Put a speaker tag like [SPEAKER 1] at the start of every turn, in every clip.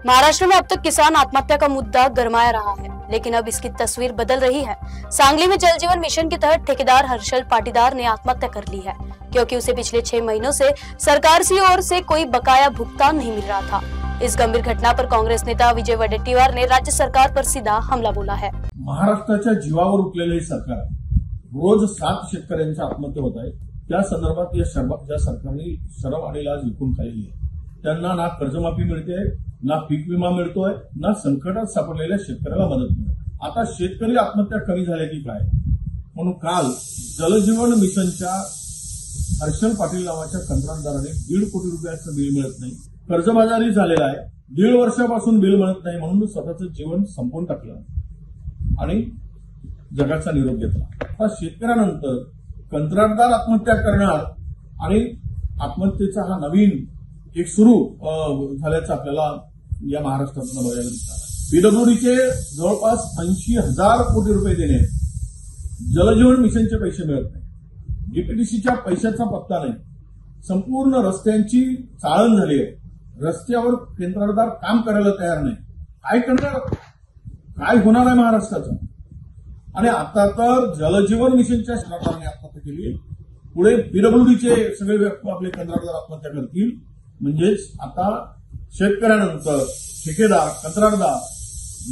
[SPEAKER 1] महाराष्ट्र में अब तक किसान आत्महत्या का मुद्दा गरमाया रहा है, लेकिन अब इसकी तस्वीर बदल रही है। सांगली में जल जीवन मिशन के तहत ठेकेदार हर्षल पाटीदार ने आत्महत्या कर ली है, क्योंकि उसे पिछले 6 महीनों से सरकार की ओर से कोई बकाया भुगतान नहीं मिल रहा था। इस गंभीर घटना पर कांग्रेस नेता विजय वडेट्टीवार ने राज्य सरकार पर सीधा हमला बोला है।
[SPEAKER 2] महाराष्ट्राच्या जीवावर उठलेले सरकार रोज 7 शेतकऱ्यांच्या आत्महत्या होत आहेत। त्या संदर्भात या सरकारने शरम आणि लाज विकून खाल्ली आहे। त्यांना ना कर्जमाफी मिळते, ना पीक विमा मिळतोय, ना संकटात सापडलेल्या शेतकऱ्याला मदत मिळते। आता शेतकरी आत्महत्या कमी झाल्या की काय म्हणून काल जलजीवन मिशनच्या हर्षल पाटील नावाच्या कंत्राटदाराने 1.5 कोटी रुपयाचं बिल मिळत नाही, कर्जबाजारी झालेला आहे, 1.5 वर्षापासून बिल मिळत नाही म्हणून स्वतःचं जीवन संपवून टाकलं आणि जगाचा निरोप घेतला। आता शेतकऱ्यानंतर कंत्राटदार आत्महत्या करणार आणि आत्महत्येचा हा नवीन एक सुरू झाल्याचं आपल्याला या महाराष्ट्रातून बघायला दिसणार आहे। पीडब्ल्यूडीचे जवळपास 80,000 कोटी रुपये देणे, जलजीवन मिशनचे पैसे मिळत नाही, डीपीडीसीच्या पैशाचा पत्ता नाही, संपूर्ण रस्त्यांची चाळण झाली आहे, रस्त्यावर कंत्राटदार काम करायला तयार नाही। काय करणार, काय होणार आहे महाराष्ट्राचं? आणि आता तर जलजीवन मिशनच्या सरकारने आत्महत्या केली, पुढे पीडब्ल्यूडीचे सगळे आपले कंत्राटदार आत्महत्या करतील। म्हणजेच आता शेतकऱ्यानंतर ठेकेदार, कंत्राटदार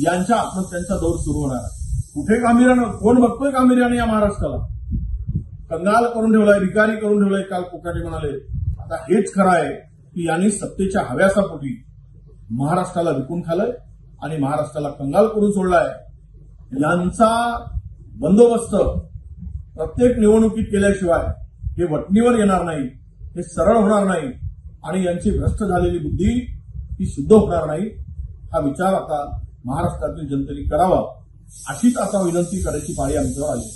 [SPEAKER 2] यांच्या आत्महत्यांचा दौर सुरू होणार आहे। कुठे गांभीर्यानं, कोण बघतोय गांभीर्याने या महाराष्ट्राला? कंगाल करून ठेवलाय, रिकारी करून ठेवलाय। काल कोकाटे म्हणाले आता हेच खरं आहे की यांनी सत्तेच्या हव्यासापोटी महाराष्ट्राला विकून खाल्लंय आणि महाराष्ट्राला कंगाल करून सोडलाय। यांचा बंदोबस्त प्रत्येक निवडणुकीत केल्याशिवाय हे वटणीवर येणार नाही, हे सरळ होणार नाही आणि यांची भ्रष्ट झालेली बुद्धी ही शुद्ध होणार नाही। हा विचार आता महाराष्ट्रातील जनतेने करावा, अशीच आता विनंती करायची पाळी आमच्यावर आली।